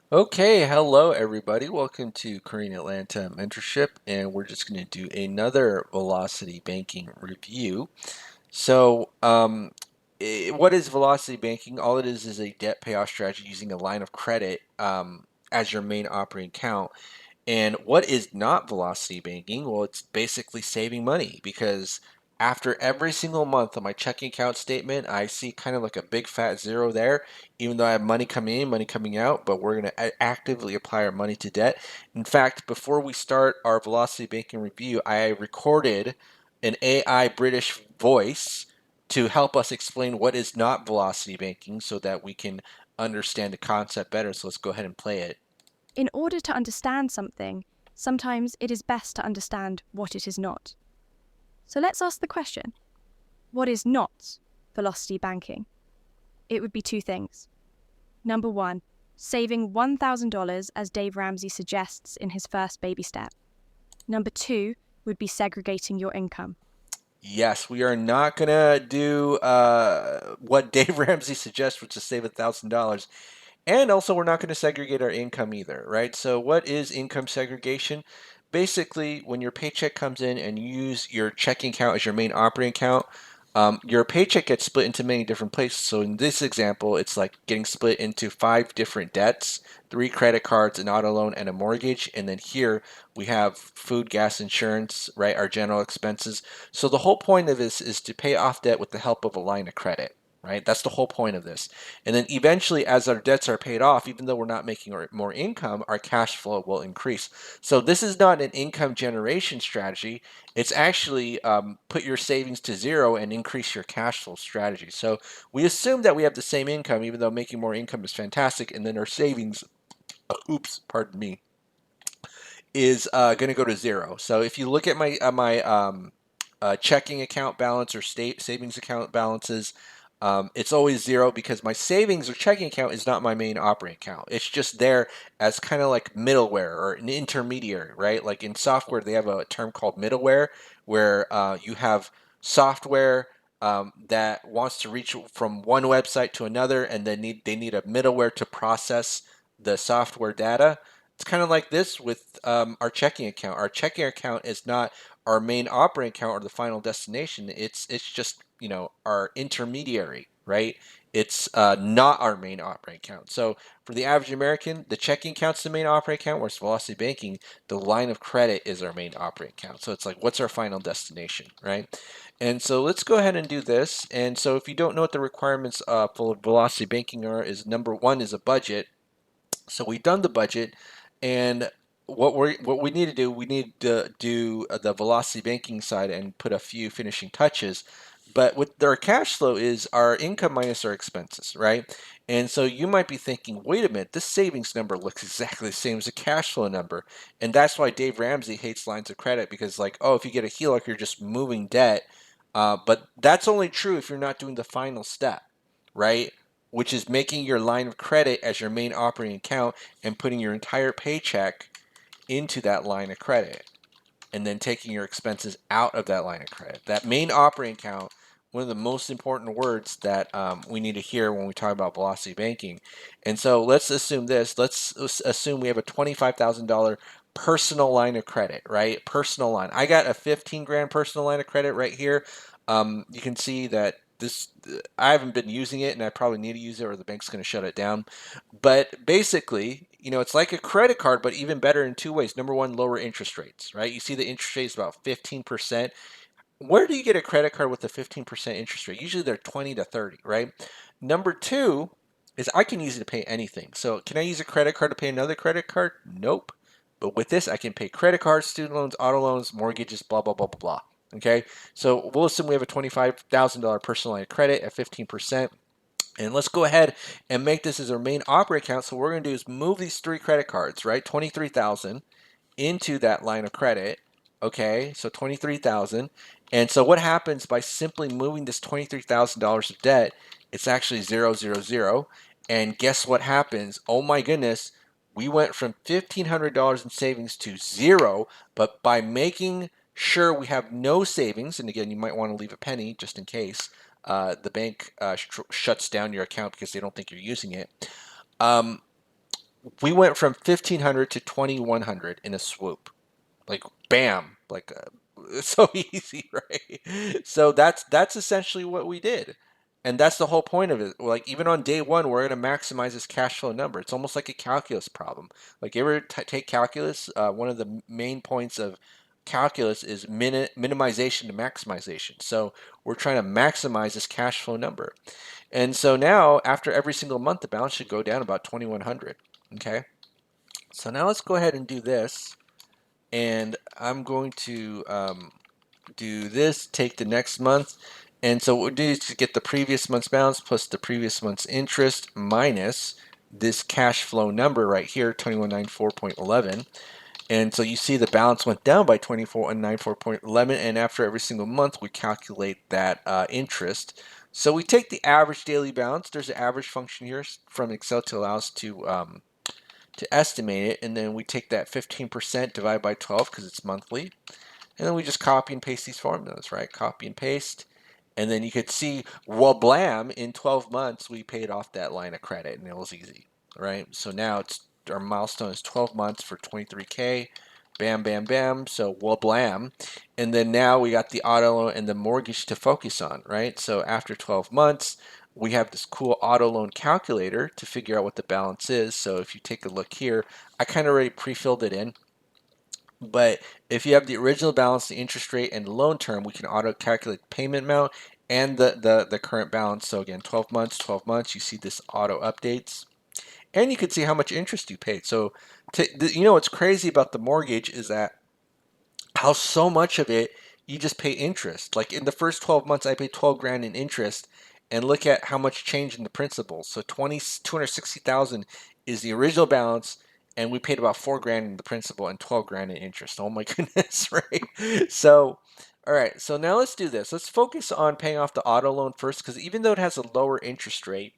Okay, hello everybody. Welcome to Korean Atlanta Mentorship, and we're just going to do another Velocity Banking review. What is Velocity Banking? All it is a debt payoff strategy using a line of credit as your main operating account. And what is not velocity banking? Well, it's basically saving money because after every single month on my checking account statement, I see kind of like a big fat zero there, even though I have money coming in, money coming out, but we're going to actively apply our money to debt. In fact, before we start our velocity banking review, I recorded an AI British voice to help us explain what is not velocity banking so that we can understand the concept better. So let's go ahead and play it. In order to understand something, sometimes it is best to understand what it is not. So let's ask the question, what is not velocity banking? It would be two things. Number one, saving $1,000 as Dave Ramsey suggests in his first baby step. Number two would be segregating your income. Yes, we are not gonna do what Dave Ramsey suggests, which is save $1,000. And also, we're not going to segregate our income either, right? So, what is income segregation? Basically, when your paycheck comes in and you use your checking account as your main operating account, your paycheck gets split into many different places. So, in this example, it's like getting split into five different debts: three credit cards, an auto loan, and a mortgage. And then here we have food, gas, insurance, right? Our general expenses. So, the whole point of this is to pay off debt with the help of a line of credit. Right? That's the whole point of this. And then eventually, as our debts are paid off, even though we're not making more income, our cash flow will increase. So this is not an income generation strategy. It's actually put your savings to zero and increase your cash flow strategy. So we assume that we have the same income, even though making more income is fantastic, and then our savings, oops, pardon me, is going to go to zero. So if you look at my checking account balance or state savings account balances, it's always zero because my savings or checking account is not my main operating account. It's just there as kind of like middleware or an intermediary, right? Like in software, they have a term called middleware where you have software that wants to reach from one website to another, and they need a middleware to process the software data. It's kind of like this with our checking account. Our checking account is not our main operating account or the final destination. It's just our intermediary, right? It's not our main operating account. So for the average American, the checking account's the main operating account, whereas Velocity Banking, the line of credit is our main operating account. So it's like, what's our final destination, right? And so let's go ahead and do this. And so if you don't know what the requirements for Velocity Banking are, is number one is a budget. So we've done the budget, and what we need to do, we need to do the velocity banking side and put a few finishing touches. But what our cash flow is our income minus our expenses, right? And so you might be thinking, wait a minute, this savings number looks exactly the same as the cash flow number. And that's why Dave Ramsey hates lines of credit because, like, oh, if you get a HELOC, you're just moving debt. But that's only true if you're not doing the final step, right? Which is making your line of credit as your main operating account and putting your entire paycheck into that line of credit and then taking your expenses out of that line of credit. That main operating account, one of the most important words that we need to hear when we talk about velocity banking. And so let's assume this. Let's assume we have a $25,000 personal line of credit, right? Personal line. I got a 15 grand personal line of credit right here. You can see that this I haven't been using it and I probably need to use it or the bank's going to shut it down. But basically, it's like a credit card, but even better in two ways. Number one, lower interest rates, right? You see the interest rate is about 15%. Where do you get a credit card with a 15% interest rate? Usually they're 20 to 30, right? Number two is I can use it to pay anything. So can I use a credit card to pay another credit card? Nope. But with this, I can pay credit cards, student loans, auto loans, mortgages, blah, blah, blah, blah, blah. Okay, so we'll assume we have a $25,000 personal line of credit at 15%. And let's go ahead and make this as our main operating account. So what we're going to do is move these three credit cards, right? 23,000 into that line of credit. Okay, so 23,000. And so what happens by simply moving this $23,000 of debt? It's actually 000. And guess what happens? Oh my goodness, we went from $1,500 in savings to zero, but by making sure we have no savings, and again, you might want to leave a penny just in case the bank shuts down your account because they don't think you're using it. Um, we went from 1,500 to 2,100 in a swoop, like bam, like it's so easy, right? So that's essentially what we did. And that's the whole point of it. Like even on day one, we're going to maximize this cash flow number. It's almost like a calculus problem. Like you ever take calculus? One of the main points of calculus is minimization to maximization. So we're trying to maximize this cash flow number. And so now, after every single month, the balance should go down about 2,100. Okay. So now let's go ahead and do this. And I'm going to do this, take the next month. And so what we'll do is to get the previous month's balance plus the previous month's interest minus this cash flow number right here, 2194.11. And so you see the balance went down by 2494.11. And after every single month, we calculate that interest. So we take the average daily balance. There's an average function here from Excel to allow us to estimate it. And then we take that 15% divided by 12 because it's monthly. And then we just copy and paste these formulas, right? Copy and paste. And then you could see, well, blam, in 12 months, we paid off that line of credit and it was easy, right? So now it's our milestone is 12 months for 23K. Bam, bam, bam. So, well, blam. And then now we got the auto loan and the mortgage to focus on, right? So after 12 months, we have this cool auto loan calculator to figure out what the balance is. So if you take a look here, I kind of already pre-filled it in. But if you have the original balance, the interest rate, and the loan term, we can auto calculate the payment amount and the current balance. So again, 12 months, you see this auto updates. And you can see how much interest you paid. So, you know what's crazy about the mortgage is that how so much of it you just pay interest. Like in the first 12 months, I paid 12 grand in interest, and look at how much change in the principal. So 260,000 is the original balance, and we paid about 4 grand in the principal and 12 grand in interest. Oh my goodness, right? So, all right, so now let's do this. Let's focus on paying off the auto loan first, because even though it has a lower interest rate,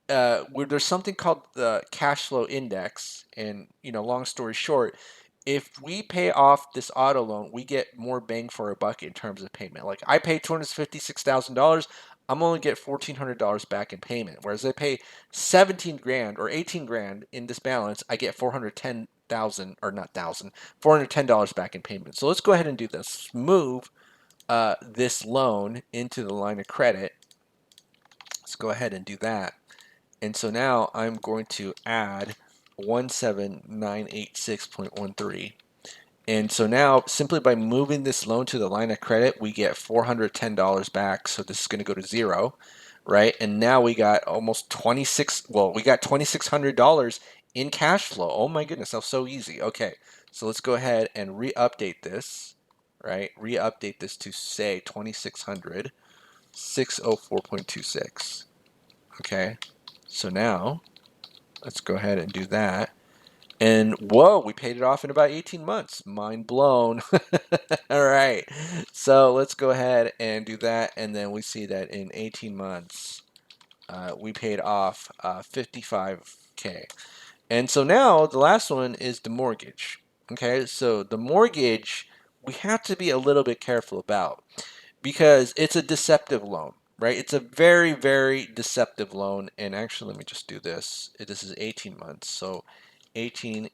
where there's something called the cash flow index, and long story short, if we pay off this auto loan, we get more bang for our buck in terms of payment. Like I pay $256,000, I'm only get $1,400 back in payment. Whereas I pay 17 grand or 18 grand in this balance, I get 410,000 or not thousand, $410 back in payment. So let's go ahead and do this. Move this loan into the line of credit. Let's go ahead and do that. And so now I'm going to add 17986.13. And so now simply by moving this loan to the line of credit, we get $410 back. So this is going to go to zero, right? And now we got almost we got $2,600 in cash flow. Oh my goodness, that was so easy. Okay, so let's go ahead and re-update this, right? Re-update this to say 2,600, 604.26. Okay, so now let's go ahead and do that. And whoa, we paid it off in about 18 months. Mind blown. All right. So let's go ahead and do that. And then we see that in 18 months, we paid off 55K. And so now the last one is the mortgage. Okay. So the mortgage, we have to be a little bit careful about because it's a deceptive loan, right? It's a very, very deceptive loan. And actually, let me just do this. This is 18 months. So 18.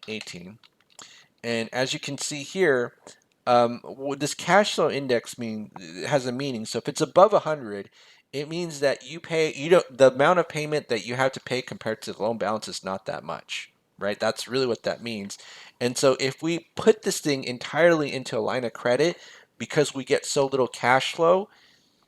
And as you can see here, what this cash flow index has a meaning. So if it's above 100, it means that the amount of payment that you have to pay compared to the loan balance is not that much, right? That's really what that means. And so if we put this thing entirely into a line of credit because we get so little cash flow,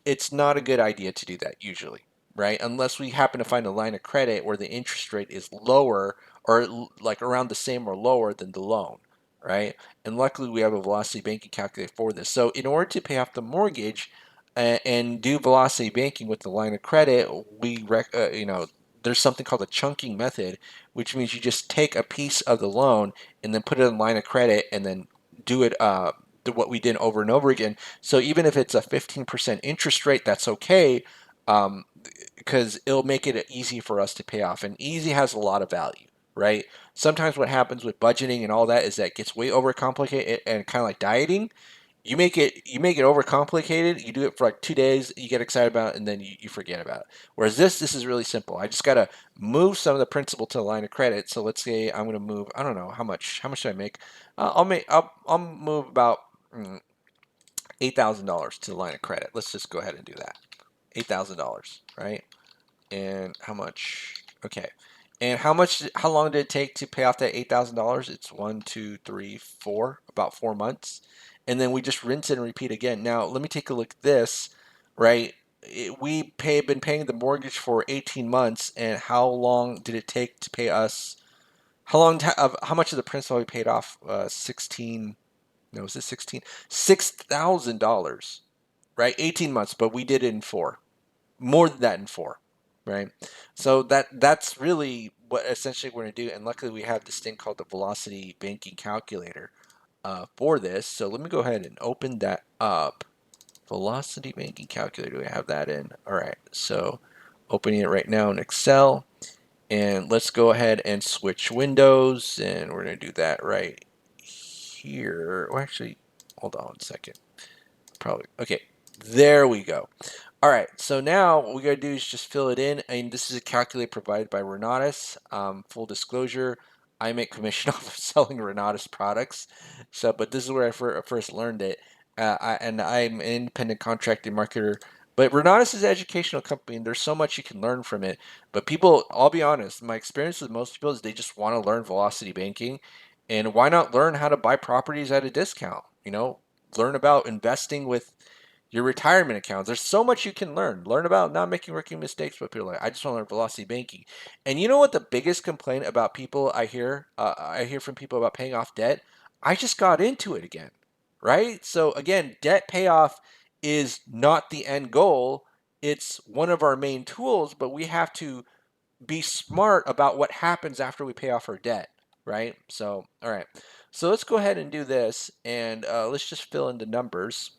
it's not a good idea to do that usually, right? Unless we happen to find a line of credit where the interest rate is lower or like around the same or lower than the loan, right? And luckily we have a velocity banking calculator for this. So in order to pay off the mortgage and do velocity banking with the line of credit, there's something called a chunking method, which means you just take a piece of the loan and then put it in line of credit and then do it what we did over and over again. So even if it's a 15% interest rate, that's okay, because it'll make it easy for us to pay off. And easy has a lot of value, right? Sometimes what happens with budgeting and all that is that it gets way overcomplicated and kind of like dieting. You make it overcomplicated. You do it for like 2 days, you get excited about it, and then you forget about it. Whereas this is really simple. I just gotta move some of the principal to the line of credit. So let's say I'm gonna move. I don't know how much should I make. I'll move about $8,000 to the line of credit. Let's just go ahead and do that. $8,000, right? And how much? Okay. And how long did it take to pay off that $8,000? It's 1, 2, 3, 4, about 4 months. And then we just rinse it and repeat again. Now, let me take a look at this, right? Been paying the mortgage for 18 months, and how long did it take to pay us? How much of the principal we paid off? 16, no, was it 16? $6,000, right? 18 months, but we did it in 4, more than that in 4, right? So that's really what essentially we're going to do. And luckily we have this thing called the Velocity Banking Calculator for this. So let me go ahead and open that up. Velocity Banking Calculator, we have that in. All right, so opening it right now in Excel. And let's go ahead and switch windows, and we're going to do that right here. Well, actually, hold on 1 second. Probably, okay, there we go. All right, so now what we gotta do is just fill it in. And this is a calculator provided by Renatus. Full disclosure, I make commission off of selling Renatus products. So, but this is where I first learned it. And I'm an independent contracting marketer. But Renatus is an educational company, and there's so much you can learn from it. But people, I'll be honest, my experience with most people is they just want to learn velocity banking. And why not learn how to buy properties at a discount? Learn about investing with your retirement accounts. There's so much you can learn. Learn about not making rookie mistakes. But people are like, I just want to learn velocity banking. And you know what the biggest complaint about people I hear from people about paying off debt? I just got into it again, right? So again, debt payoff is not the end goal. It's one of our main tools, but we have to be smart about what happens after we pay off our debt, right? So, all right. So let's go ahead and do this, and let's just fill in the numbers.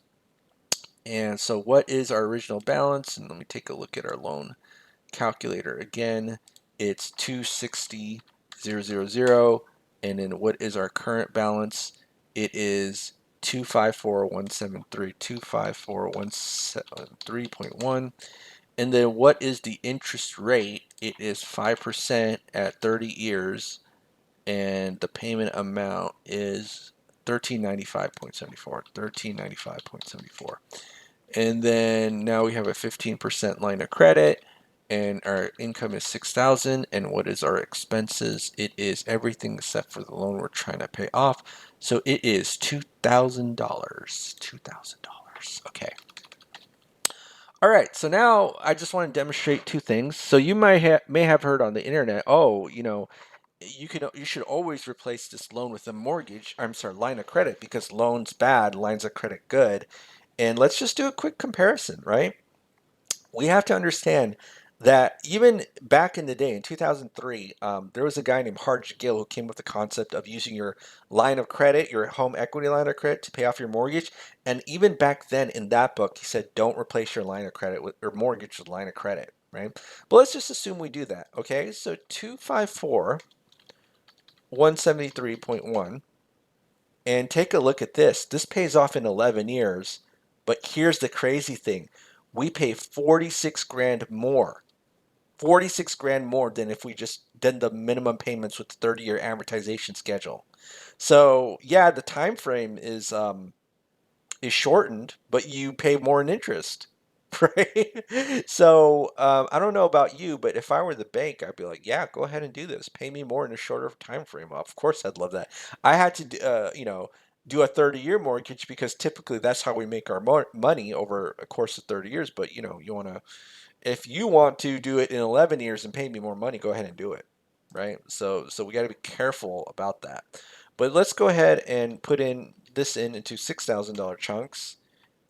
And so what is our original balance? And let me take a look at our loan calculator again. It's 260,000. And then what is our current balance? It is 254,173, 254,173.1. And then what is the interest rate? It is 5% at 30 years. And the payment amount is 1395.74. 1395.74. And then now we have a 15% line of credit, and our income is 6,000. And what is our expenses? It is everything except for the loan we're trying to pay off. So it is $2,000. $2,000. Okay. All right. So now I just want to demonstrate two things. So you may have heard on the internet, oh, you should always replace this loan with a mortgage. I'm sorry, line of credit, because loans bad, lines of credit good. And let's just do a quick comparison, right? We have to understand that even back in the day in 2003, there was a guy named Harj Gill who came up with the concept of using your line of credit, your home equity line of credit, to pay off your mortgage. And even back then in that book, he said, don't replace your line of credit with or mortgage with line of credit, right? But let's just assume we do that, okay? So 254 173.1. And take a look at this. This pays off in 11 years. But here's the crazy thing. We pay 46 grand more. 46 grand more than if we just did the minimum payments with the 30-year amortization schedule. So, yeah, the time frame is shortened, but you pay more in interest, right? So I don't know about you, but if I were the bank, I'd be like, yeah, go ahead and do this. Pay me more in a shorter time frame. Well, of course, I'd love that. I had to, do a 30-year mortgage because typically that's how we make our money over a course of 30 years. But if you want to do it in 11 years and pay me more money, go ahead and do it, right? So we got to be careful about that. But let's go ahead and put in this into $6,000 chunks,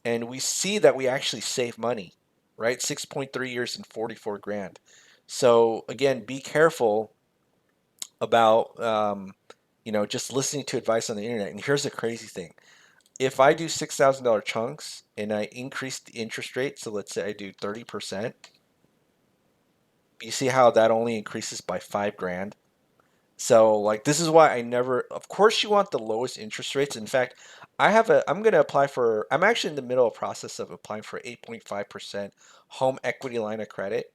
and we see that we actually save money, right? 6.3 years and 44 grand. So again, be careful about just listening to advice on the internet. And here's the crazy thing: if I do $6,000 chunks and I increase the interest rate, so let's say I do 30%, you see how that only increases by 5 grand. So like this is why I never, of course you want the lowest interest rates. In fact, I'm going to apply for, I'm actually in the middle of process of applying for 8.5% home equity line of credit,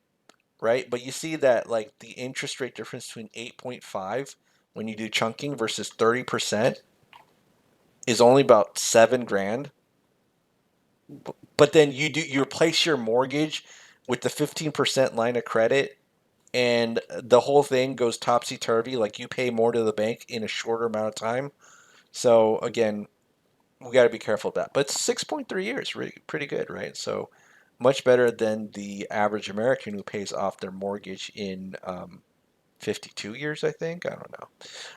right? But you see that like the interest rate difference between 8.5 when you do chunking versus 30% is only about 7 grand. But then you replace your mortgage with the 15% line of credit and the whole thing goes topsy turvy. Like you pay more to the bank in a shorter amount of time. So again, we got to be careful of that. But 6.3 years, really pretty good, right? So much better than the average American who pays off their mortgage in 52 years, I think. I don't know.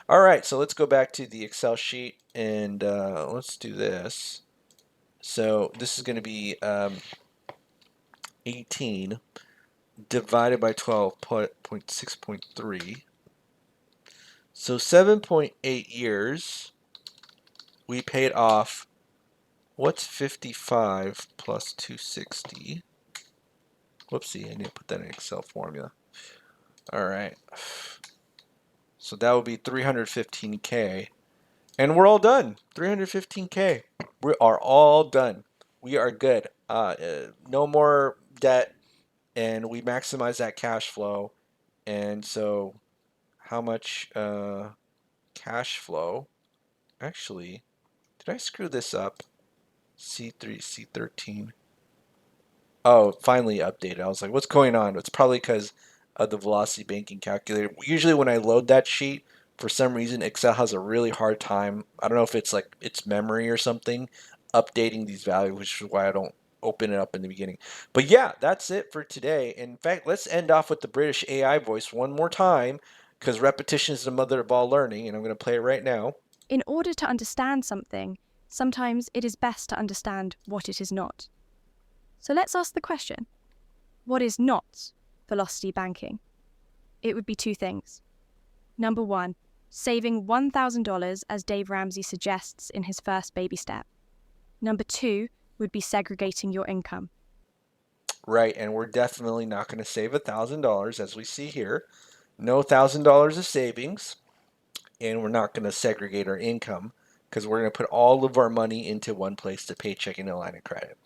All right, so let's go back to the Excel sheet and let's do this. So this is going to be 18 divided by 12.6.3. So 7.8 years, we paid off, what's 55 plus 260? Whoopsie, I need to put that in Excel formula. All right. So that would be 315K. And we're all done. 315K. We are all done. We are good. No more debt, and we maximize that cash flow. And so, how much cash flow? Actually, did I screw this up? C3, C13. Oh, finally updated. I was like, what's going on? It's probably because of the velocity banking calculator. Usually, when I load that sheet, for some reason, Excel has a really hard time. I don't know if it's like its memory or something, updating these values, which is why I don't open it up in the beginning. But yeah, that's it for today. In fact, let's end off with the British AI voice one more time because repetition is the mother of all learning, and I'm going to play it right now. In order to understand something, sometimes it is best to understand what it is not. So let's ask the question, what is not velocity banking? It would be two things. Number one, saving $1,000 as Dave Ramsey suggests in his first baby step. Number two would be segregating your income. Right, and we're definitely not going to save $1,000 as we see here. No $1,000 of savings, and we're not going to segregate our income because we're going to put all of our money into one place to pay checking a line of credit.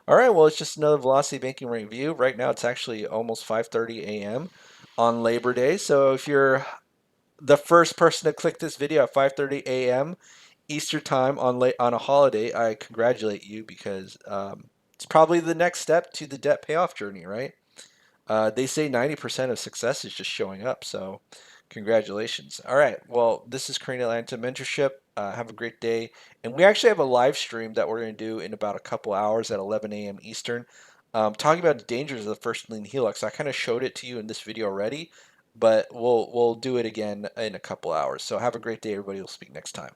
All right, well, it's just another Velocity Banking review. Right now, it's actually almost 5:30 a.m. on Labor Day. So if you're the first person to click this video at 5:30 a.m. Eastern time on a holiday, I congratulate you because it's probably the next step to the debt payoff journey, right? They say 90% of success is just showing up. So, congratulations. All right. Well, this is Crane Atlanta Mentorship. Have a great day. And we actually have a live stream that we're going to do in about a couple hours at 11 a.m. Eastern, talking about the dangers of the first lien HELOC. I kind of showed it to you in this video already, but we'll do it again in a couple hours. So, have a great day, everybody. We'll speak next time.